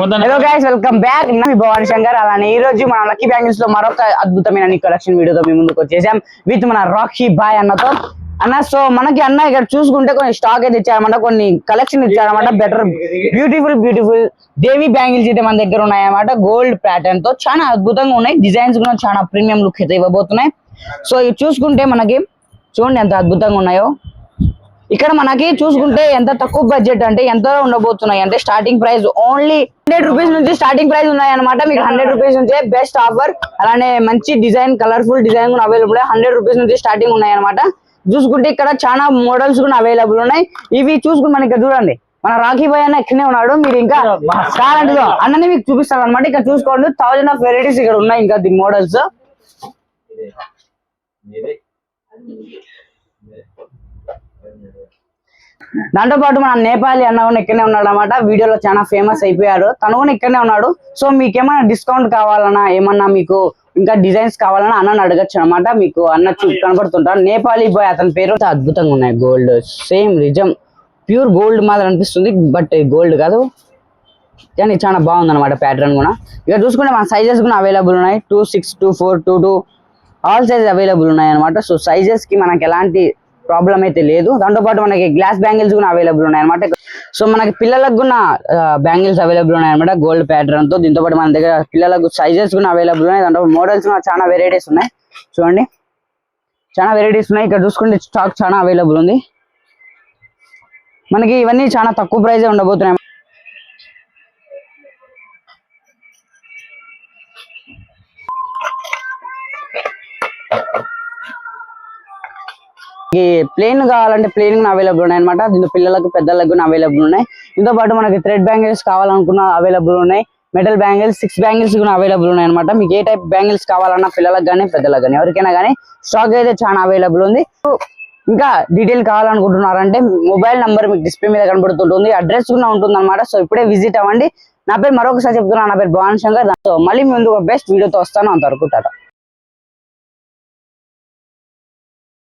Hello guys, welcome back. నేను భవానీ శంకర్. అలానే ఈ రోజు మన లక్కీ బ్యాంగిల్స్ లో మరొక అద్భుతమైన కలెక్షన్ వీడియోతో మీ ముందుకు వచ్చేసాం విత్ మన రాకీ బాయ్ అన్నతో. అన్న సో మనకి అన్న ఇక్కడ చూసుకుంటే కొన్ని స్టాక్ అయితే ఇచ్చారన్నమాట, కొన్ని కలెక్షన్ ఇచ్చారన్నమాట. బెటర్ బ్యూటిఫుల్ దేవి బ్యాంగిల్స్ అయితే మన దగ్గర ఉన్నాయన్నమాట. గోల్డ్ ప్యాటర్న్ తో చాలా అద్భుతంగా ఉన్నాయి. డిజైన్స్ కూడా చాలా ప్రీమియం లుక్ అయితే ఇవ్వబోతున్నాయి. సో ఇవి చూసుకుంటే మనకి చూడండి ఎంత అద్భుతంగా ఉన్నాయో. ఇక్కడ మనకి చూసుకుంటే ఎంత తక్కువ బడ్జెట్ అంటే ఎంత ఉండబోతున్నాయి అంటే స్టార్టింగ్ ప్రైస్ ఓన్లీ 100 రూపీస్ నుంచి స్టార్టింగ్ ప్రైస్ ఉన్నాయి అనమాట. మీకు 100 రూపీస్ నుంచే బెస్ట్ ఆఫర్. అలానే మంచి డిజైన్, కలర్ఫుల్ డిజైన్ కూడా అవైలబుల్. 100 రూపీస్ నుంచి స్టార్టింగ్ ఉన్నాయి అనమాట. చూసుకుంటే ఇక్కడ చాలా మోడల్స్ కూడా అవైలబుల్ ఉన్నాయి. ఇవి చూసుకుంటే మనకి ఇక్కడ చూడండి, మన రాఖీ బాయ్ అన్న ఇక్కడనే ఉన్నాడు. మీరు ఇంకా కావాలంటే అన్నని మీకు చూపిస్తారు అనమాట. ఇక్కడ చూసుకోండి 1000 ఆఫ్ వెరైటీస్ ఇక్కడ ఉన్నాయి. ఇంకా ది మోడల్స్ దాంతో పాటు మన నేపాలి అన్న కూడా ఇక్కడనే ఉన్నాడు అనమాట. వీడియోలో చాలా ఫేమస్ అయిపోయాడు. తను కూడా ఇక్కడనే ఉన్నాడు. సో మీకు ఏమైనా డిస్కౌంట్ కావాలన్నా, ఏమన్నా మీకు ఇంకా డిజైన్స్ కావాలన్నా అన్నని అడగచ్చు అనమాట. మీకు అన్న కనబడుతుంటారు. నేపాలి బాయ్ అతని పేరు. అద్భుతంగా ఉన్నాయి. గోల్డ్ సేమ్ నిజం ప్యూర్ గోల్డ్ మాదిరి అనిపిస్తుంది, బట్ గోల్డ్ కాదు కానీ చాలా బాగుంది అనమాట ప్యాటర్న్ కూడా. ఇక చూసుకుంటే మన సైజెస్ కూడా అవైలబుల్ ఉన్నాయి. 26, 24, 22 ఆల్ సైజ్ అవైలబుల్ ఉన్నాయి అనమాట. సో సైజెస్ కి మనకి ఎలాంటి ప్రాబ్లం అయితే లేదు. దాంతో పాటు మనకి గ్లాస్ బ్యాంగిల్స్ కూడా అవైలబుల్ ఉన్నాయి అనమాట. సో మనకి పిల్లలకు కూడా బ్యాంగిల్స్ అవైలబుల్ ఉన్నాయి అనమాట గోల్డ్ ప్యాటర్న్ తో. దీంతో పాటు మన దగ్గర పిల్లలకు సైజెస్ కూడా అవైలబుల్ ఉన్నాయి. దాంట్లో మోడల్స్ కూడా చాలా వెరైటీస్ ఉన్నాయి. చూడండి చాలా వెరైటీస్ ఉన్నాయి. ఇక్కడ చూసుకుంటే స్టాక్ చాలా అవైలబుల్ ఉంది. మనకి ఇవన్నీ చాలా తక్కువ ప్రైజే ఉండబోతున్నాయి. ప్లేన్ కావాలంటే ప్లేన్ అవైలబుల్ ఉన్నాయి అనమాట. దీంట్లో పిల్లలకు పెద్దలకు కూడా అవైలబుల్ ఉన్నాయి. దీంతో పాటు మనకి థ్రెడ్ బ్యాంగిల్స్ కావాలనుకున్నా అవైలబుల్ ఉన్నాయి. మెటల్ బ్యాంగిల్స్ 6 బ్యాంగిల్స్ కూడా అవైలబుల్ ఉన్నాయి అనమాట. మీకు ఏ టైప్ బ్యాంగిల్స్ కావాలన్నా పిల్లలకు కానీ పెద్దలకు కానీ ఎవరికైనా కానీ స్టాక్ అయితే చాలా అవైలబుల్ ఉంది. ఇంకా డీటెయిల్ కావాలనుకుంటున్నారంటే మొబైల్ నంబర్ మీకు డిస్ప్లే మీద కనబడుతుంటుంది. అడ్రస్ కూడా ఉంటుంది అనమాట. సో ఇప్పుడే విజిట్ అవ్వండి. నా పేరు మరొకసారి చెప్తున్నాను, నా పేరు భవానీ శంకర్. మళ్ళీ ముందు బెస్ట్ వీడియోతో వస్తాను. అంతవరకు టాటా.